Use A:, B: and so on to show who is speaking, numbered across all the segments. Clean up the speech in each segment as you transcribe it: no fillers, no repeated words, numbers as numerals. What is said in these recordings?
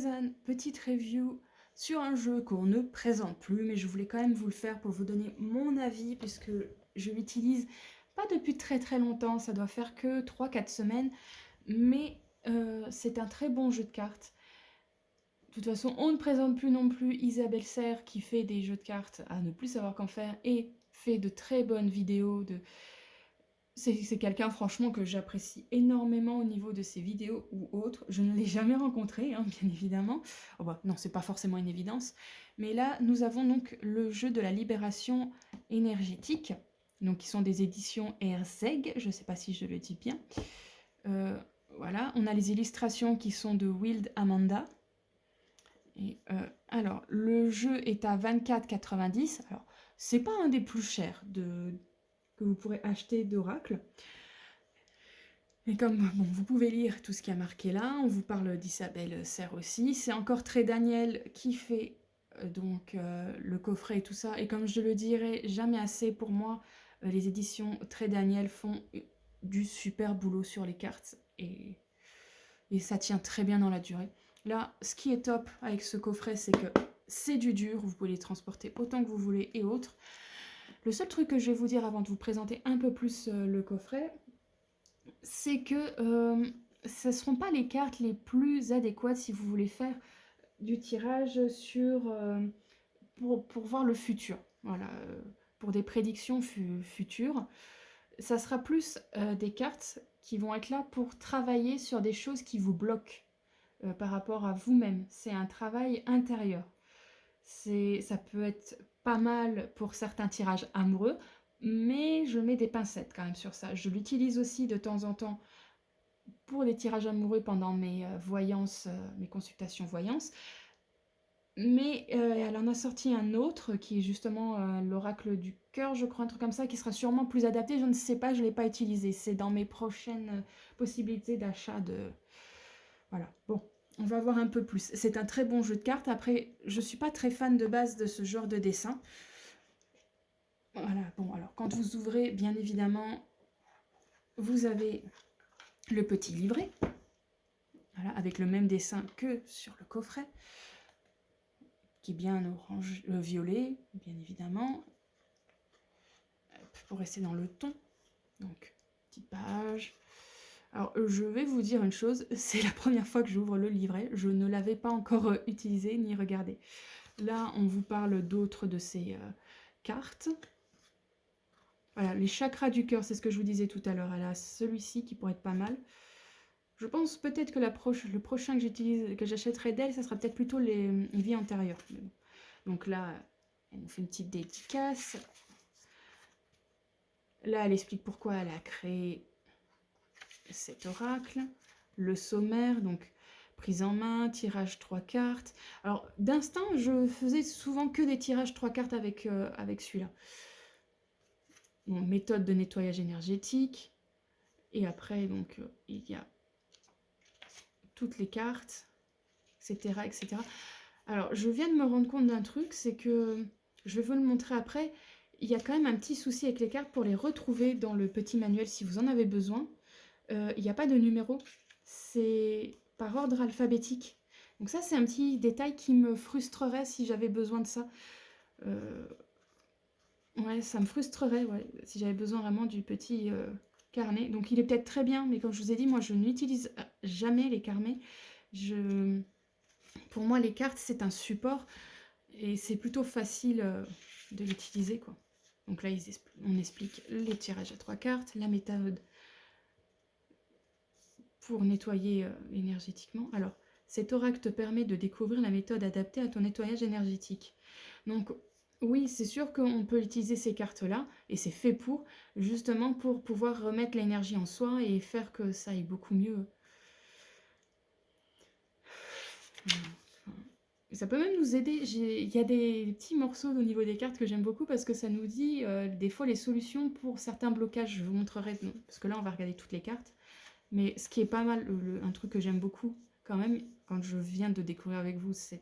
A: une petite review sur un jeu qu'on ne présente plus, mais je voulais quand même vous le faire pour vous donner mon avis, puisque je l'utilise pas depuis très très longtemps, ça doit faire que 3-4 semaines, mais c'est un très bon jeu de cartes. De toute façon, on ne présente plus non plus Isabelle Serre qui fait des jeux de cartes à ne plus savoir qu'en faire et fait de très bonnes vidéos. C'est quelqu'un franchement que j'apprécie énormément au niveau de ses vidéos ou autres. Je ne l'ai jamais rencontré, hein, bien évidemment. Oh bah, non, c'est pas forcément une évidence. Mais là, nous avons donc le jeu de la libération énergétique, donc qui sont des éditions Herzeg, je ne sais pas si je le dis bien. Euh, voilà, on a les illustrations qui sont de Wild Amanda. Et, alors, le jeu est à 24,90. Alors, c'est pas un des plus chers que vous pourrez acheter d'Oracle. Et comme bon, vous pouvez lire tout ce qui a marqué là, on vous parle d'Isabelle Serre aussi. C'est encore très Daniel qui fait le coffret et tout ça. Et comme je le dirai jamais assez pour moi, les éditions très Daniel font du super boulot sur les cartes et ça tient très bien dans la durée. Là, ce qui est top avec ce coffret, c'est que c'est du dur, vous pouvez les transporter autant que vous voulez et autres. Le seul truc que je vais vous dire avant de vous présenter un peu plus le coffret, c'est que ce ne seront pas les cartes les plus adéquates si vous voulez faire du tirage pour voir le futur. Voilà, pour des prédictions futures. Ça sera plus des cartes qui vont être là pour travailler sur des choses qui vous bloquent par rapport à vous-même. C'est un travail intérieur. Ça peut être pas mal pour certains tirages amoureux, mais je mets des pincettes quand même sur ça. Je l'utilise aussi de temps en temps pour des tirages amoureux pendant mes voyances, mes consultations voyances. Mais elle en a sorti un autre qui est justement l'oracle du cœur, je crois, un truc comme ça, qui sera sûrement plus adapté. Je ne sais pas, je ne l'ai pas utilisé. C'est dans mes prochaines possibilités d'achat de... Voilà, bon, on va voir un peu plus. C'est un très bon jeu de cartes. Après, je ne suis pas très fan de base de ce genre de dessin. Voilà, bon, alors quand vous ouvrez, bien évidemment, vous avez le petit livret. Voilà, avec le même dessin que sur le coffret, qui est bien orange, violet, bien évidemment, pour rester dans le ton. Donc, petite page. Alors, je vais vous dire une chose, c'est la première fois que j'ouvre le livret, je ne l'avais pas encore utilisé ni regardé. Là, on vous parle d'autres de ces cartes. Voilà, les chakras du cœur, c'est ce que je vous disais tout à l'heure. Elle a celui-ci qui pourrait être pas mal. Je pense peut-être que le prochain que j'achèterai d'elle, ça sera peut-être plutôt les vies antérieures. Donc là, elle nous fait une petite dédicace. Là, elle explique pourquoi elle a créé cet oracle. Le sommaire, donc prise en main, tirage 3 cartes. Alors, d'instinct, je faisais souvent que des tirages 3 cartes avec celui-là. Bon, méthode de nettoyage énergétique. Et après, donc, il y a toutes les cartes, etc., etc. Alors, je viens de me rendre compte d'un truc, c'est que, je vais vous le montrer après, il y a quand même un petit souci avec les cartes pour les retrouver dans le petit manuel si vous en avez besoin. Il n'y a pas de numéro, c'est par ordre alphabétique. Donc ça, c'est un petit détail qui me frustrerait si j'avais besoin de ça. Ouais, ça me frustrerait, ouais, si j'avais besoin vraiment du petit carnet. Donc il est peut-être très bien, mais comme je vous ai dit, moi je n'utilise jamais les carnets. Pour moi, les cartes, c'est un support et c'est plutôt facile de l'utiliser, quoi. Donc là, on explique les tirages à 3 cartes, la méthode pour nettoyer énergétiquement. Alors, cet oracle te permet de découvrir la méthode adaptée à ton nettoyage énergétique. Donc, oui, c'est sûr qu'on peut utiliser ces cartes-là, et c'est fait justement pour pouvoir remettre l'énergie en soi et faire que ça aille beaucoup mieux. Ça peut même nous aider. Il y a des petits morceaux au niveau des cartes que j'aime beaucoup parce que ça nous dit des fois les solutions pour certains blocages. Je vous montrerai, parce que là on va regarder toutes les cartes. Mais ce qui est pas mal, un truc que j'aime beaucoup quand même, quand je viens de découvrir avec vous ce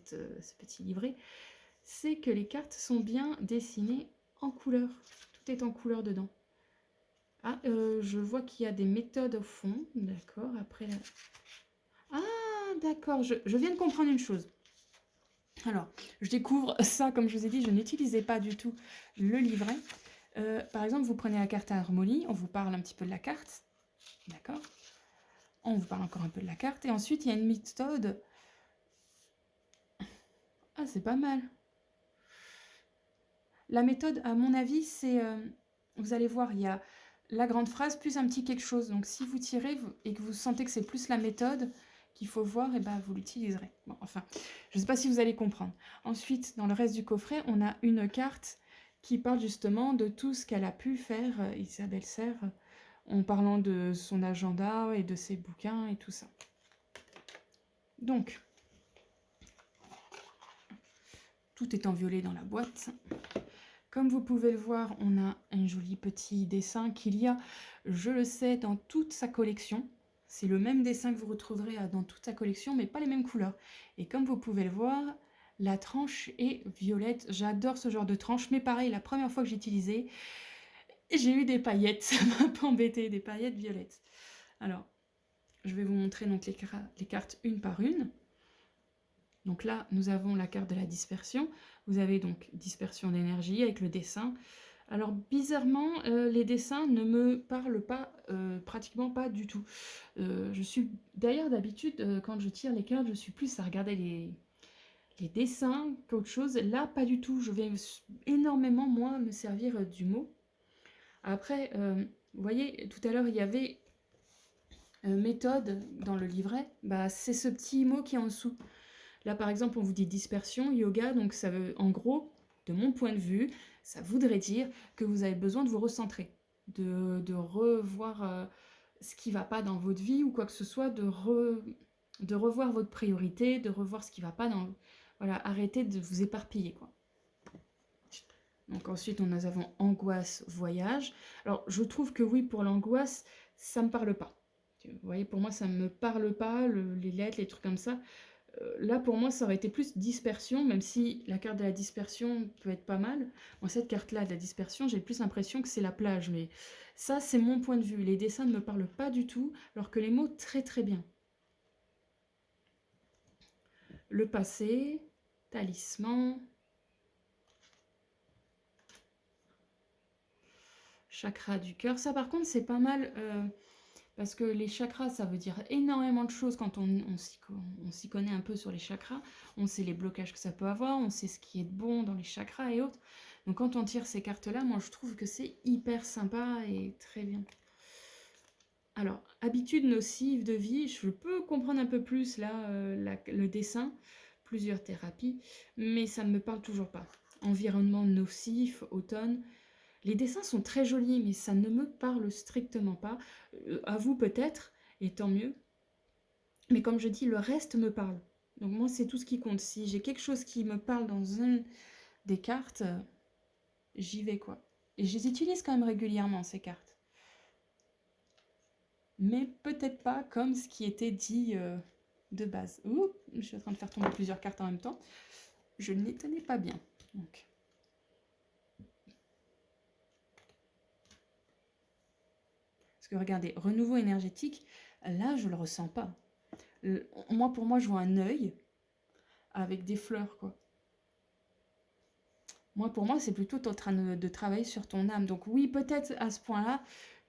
A: petit livret, c'est que les cartes sont bien dessinées en couleur. Tout est en couleur dedans. Ah, je vois qu'il y a des méthodes au fond. D'accord, après... Ah, d'accord, je viens de comprendre une chose. Alors, je découvre ça, comme je vous ai dit, je n'utilisais pas du tout le livret. Par exemple, vous prenez la carte harmonie, on vous parle un petit peu de la carte, d'accord? On vous parle encore un peu de la carte, et ensuite, il y a une méthode. Ah, c'est pas mal. La méthode, à mon avis, c'est... vous allez voir, il y a la grande phrase plus un petit quelque chose. Donc, si vous tirez et que vous sentez que c'est plus la méthode qu'il faut voir, et ben, vous l'utiliserez. Bon, enfin, je ne sais pas si vous allez comprendre. Ensuite, dans le reste du coffret, on a une carte qui parle justement de tout ce qu'elle a pu faire, Isabelle Serre, en parlant de son agenda et de ses bouquins et tout ça. Donc, tout est en violet dans la boîte. Comme vous pouvez le voir, on a un joli petit dessin qu'il y a, je le sais, dans toute sa collection. C'est le même dessin que vous retrouverez dans toute sa collection, mais pas les mêmes couleurs. Et comme vous pouvez le voir, la tranche est violette. J'adore ce genre de tranche, mais pareil, la première fois que j'ai utilisé, j'ai eu des paillettes. Ça m'a un peu embêté, des paillettes violettes. Alors, je vais vous montrer donc les cartes une par une. Donc là, nous avons la carte de la dispersion. Vous avez donc dispersion d'énergie avec le dessin. Alors bizarrement, les dessins ne me parlent pas, pratiquement pas du tout. Je suis d'ailleurs d'habitude, quand je tire les cartes, je suis plus à regarder les dessins qu'autre chose. Là, pas du tout. Je vais énormément, moi, me servir du mot. Après, vous voyez, tout à l'heure, il y avait méthode dans le livret. Bah, c'est ce petit mot qui est en dessous. Là, par exemple, on vous dit dispersion, yoga, donc ça veut, en gros, de mon point de vue, ça voudrait dire que vous avez besoin de vous recentrer, de revoir ce qui ne va pas dans votre vie ou quoi que ce soit, de revoir votre priorité, de revoir ce qui ne va pas dans... Voilà, arrêtez de vous éparpiller, quoi. Donc ensuite, nous avons angoisse, voyage. Alors, je trouve que oui, pour l'angoisse, ça ne me parle pas. Vous voyez, pour moi, ça ne me parle pas, les lettres, les trucs comme ça. Là, pour moi, ça aurait été plus dispersion, même si la carte de la dispersion peut être pas mal. Moi, cette carte-là, de la dispersion, j'ai plus l'impression que c'est la plage, mais ça, c'est mon point de vue. Les dessins ne me parlent pas du tout, alors que les mots, très très bien. Le passé, talisman, chakra du cœur. Ça, par contre, c'est pas mal... parce que les chakras, ça veut dire énormément de choses quand on s'y connaît un peu sur les chakras. On sait les blocages que ça peut avoir, on sait ce qui est bon dans les chakras et autres. Donc quand on tire ces cartes-là, moi je trouve que c'est hyper sympa et très bien. Alors, habitude nocive de vie, je peux comprendre un peu plus là le dessin, plusieurs thérapies, mais ça ne me parle toujours pas. Environnement nocif, automne... Les dessins sont très jolis, mais ça ne me parle strictement pas. À vous peut-être, et tant mieux. Mais comme je dis, le reste me parle. Donc moi, c'est tout ce qui compte. Si j'ai quelque chose qui me parle dans une des cartes, j'y vais, quoi. Et je les utilise quand même régulièrement, ces cartes. Mais peut-être pas comme ce qui était dit de base. Ouh, je suis en train de faire tomber plusieurs cartes en même temps. Je ne les tenais pas bien. Donc... regardez, renouveau énergétique, là, je le ressens pas. Moi, pour moi, je vois un œil avec des fleurs, quoi. Moi, pour moi, c'est plutôt en train de travailler sur ton âme. Donc oui, peut-être à ce point-là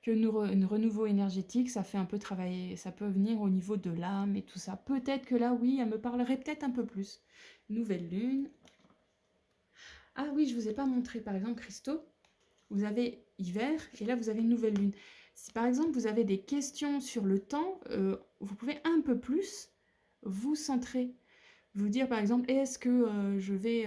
A: que une renouveau énergétique, ça fait un peu travailler, ça peut venir au niveau de l'âme et tout ça. Peut-être que là, oui, elle me parlerait peut-être un peu plus. Nouvelle lune. Ah oui, je vous ai pas montré, par exemple, Christo. Vous avez hiver et là, vous avez une nouvelle lune. Si par exemple vous avez des questions sur le temps, vous pouvez un peu plus vous centrer. Vous dire par exemple, est-ce que je vais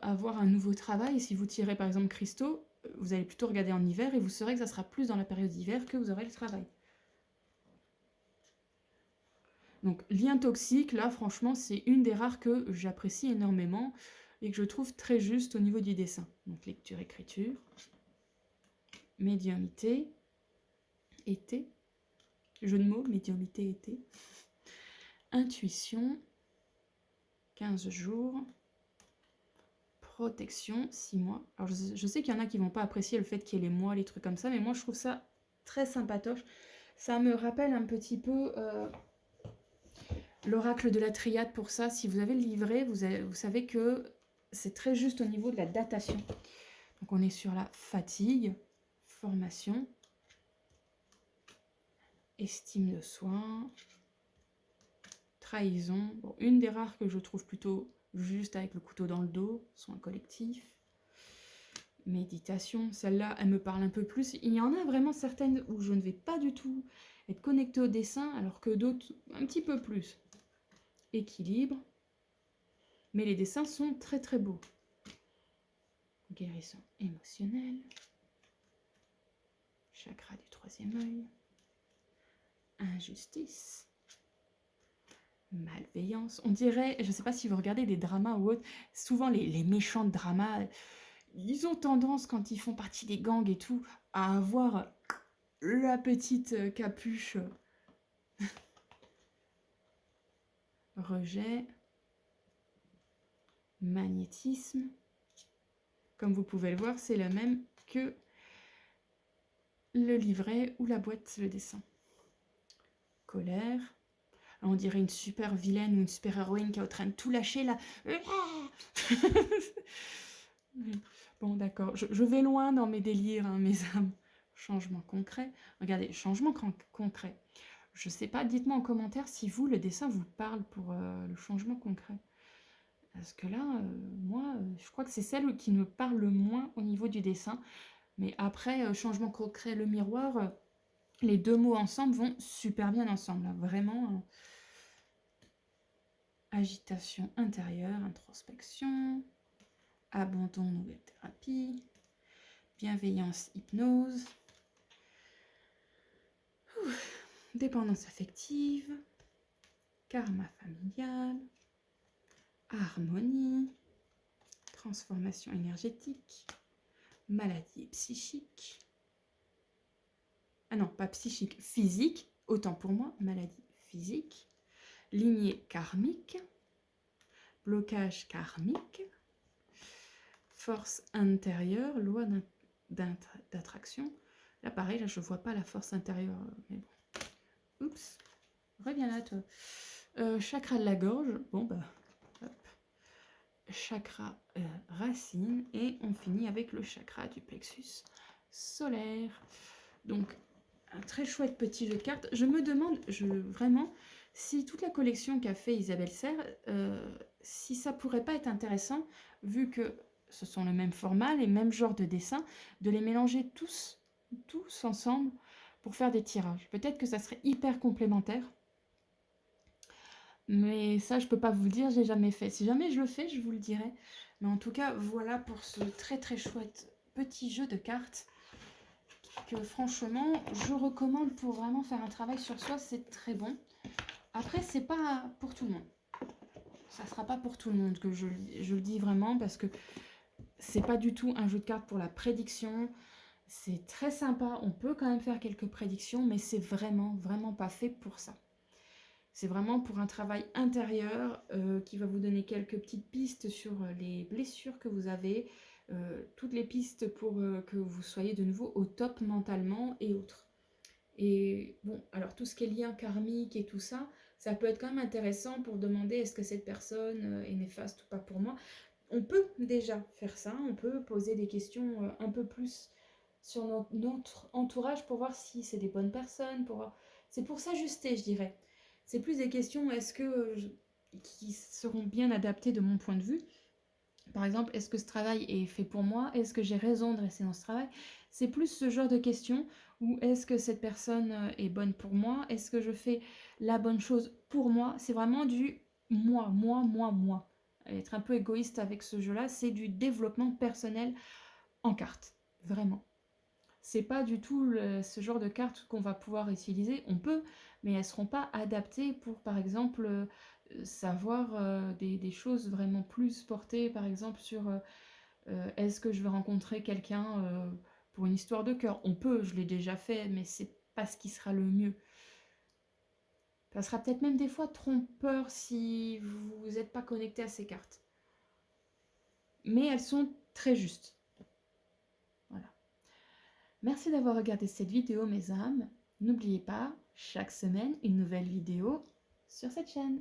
A: avoir un nouveau travail? Et si vous tirez par exemple Christo, vous allez plutôt regarder en hiver et vous saurez que ça sera plus dans la période d'hiver que vous aurez le travail. Donc lien toxique, là franchement c'est une des rares que j'apprécie énormément et que je trouve très juste au niveau du dessin. Donc lecture, écriture, médiumnité, été, jeu de mots, médiumnité, été, intuition, 15 jours, protection, 6 mois. Alors je sais qu'il y en a qui vont pas apprécier le fait qu'il y ait les mois, les trucs comme ça, mais moi je trouve ça très sympatoche. Ça me rappelle un petit peu l'oracle de la triade pour ça. Si vous avez le livret, vous savez que c'est très juste au niveau de la datation. Donc on est sur la fatigue, formation, estime de soi, trahison. Bon, une des rares que je trouve plutôt juste avec le couteau dans le dos, soin collectif. Méditation, celle-là, elle me parle un peu plus. Il y en a vraiment certaines où je ne vais pas du tout être connectée au dessin, alors que d'autres, un petit peu plus. Équilibre. Mais les dessins sont très très beaux. Guérison émotionnelle. Chakra du troisième œil. Injustice. Malveillance. On dirait, je ne sais pas si vous regardez des dramas ou autres, souvent les méchants de dramas, ils ont tendance, quand ils font partie des gangs et tout, à avoir la petite capuche. Rejet. Magnétisme. Comme vous pouvez le voir, c'est le même que le livret ou la boîte, le dessin. Colère. On dirait une super vilaine ou une super héroïne qui est en train de tout lâcher là. Bon, d'accord. Je vais loin dans mes délires, hein, mes âmes. Changement concret. Regardez, changement concret. Je sais pas, dites-moi en commentaire si vous, le dessin vous parle pour le changement concret. Parce que là, moi, je crois que c'est celle qui me parle le moins au niveau du dessin. Mais après, changement concret, le miroir, les deux mots ensemble vont super bien ensemble. Là. Vraiment, agitation intérieure, introspection, abandon, nouvelle thérapie, bienveillance, hypnose, dépendance affective, karma familial, harmonie, transformation énergétique, maladie psychique. Ah non, pas psychique, physique, autant pour moi, maladie physique, lignée karmique, blocage karmique, force intérieure, loi d'attraction. Là, pareil, là, je ne vois pas la force intérieure, mais bon. Oups, reviens là, toi. Chakra de la gorge, bon, bah, hop. Chakra racine, et on finit avec le chakra du plexus solaire. Donc, un très chouette petit jeu de cartes. Je me demande, vraiment, si toute la collection qu'a fait Isabelle Serre, si ça pourrait pas être intéressant, vu que ce sont le même format, les mêmes genres de dessins, de les mélanger tous ensemble pour faire des tirages. Peut-être que ça serait hyper complémentaire. Mais ça, je peux pas vous le dire, j'ai jamais fait. Si jamais je le fais, je vous le dirai. Mais en tout cas, voilà pour ce très très chouette petit jeu de cartes que franchement, je recommande pour vraiment faire un travail sur soi, c'est très bon. Après, c'est pas pour tout le monde. Ça sera pas pour tout le monde que je le dis vraiment, parce que c'est pas du tout un jeu de cartes pour la prédiction. C'est très sympa, on peut quand même faire quelques prédictions, mais c'est vraiment, vraiment pas fait pour ça. C'est vraiment pour un travail intérieur qui va vous donner quelques petites pistes sur les blessures que vous avez, toutes les pistes pour que vous soyez de nouveau au top mentalement et autres. Et bon, alors tout ce qui est lien karmique et tout ça, ça peut être quand même intéressant pour demander est-ce que cette personne est néfaste ou pas pour moi. On peut déjà faire ça, on peut poser des questions un peu plus sur notre entourage pour voir si c'est des bonnes personnes, pour voir... C'est pour s'ajuster, je dirais. C'est plus des questions qui seront bien adaptées de mon point de vue. Par exemple, est-ce que ce travail est fait pour moi? Est-ce que j'ai raison de rester dans ce travail? C'est plus ce genre de questions. Ou est-ce que cette personne est bonne pour moi? Est-ce que je fais la bonne chose pour moi? C'est vraiment du moi, moi, moi, moi. Être un peu égoïste avec ce jeu-là, c'est du développement personnel en cartes. Vraiment. C'est pas du tout ce genre de cartes qu'on va pouvoir utiliser. On peut, mais elles ne seront pas adaptées pour, par exemple, savoir des choses vraiment plus portées, par exemple, sur est-ce que je vais rencontrer quelqu'un pour une histoire de cœur. On peut, je l'ai déjà fait, mais c'est pas ce qui sera le mieux. Ça sera peut-être même des fois trompeur si vous n'êtes pas connecté à ces cartes. Mais elles sont très justes. Voilà. Merci d'avoir regardé cette vidéo, mes âmes. N'oubliez pas, chaque semaine, une nouvelle vidéo sur cette chaîne.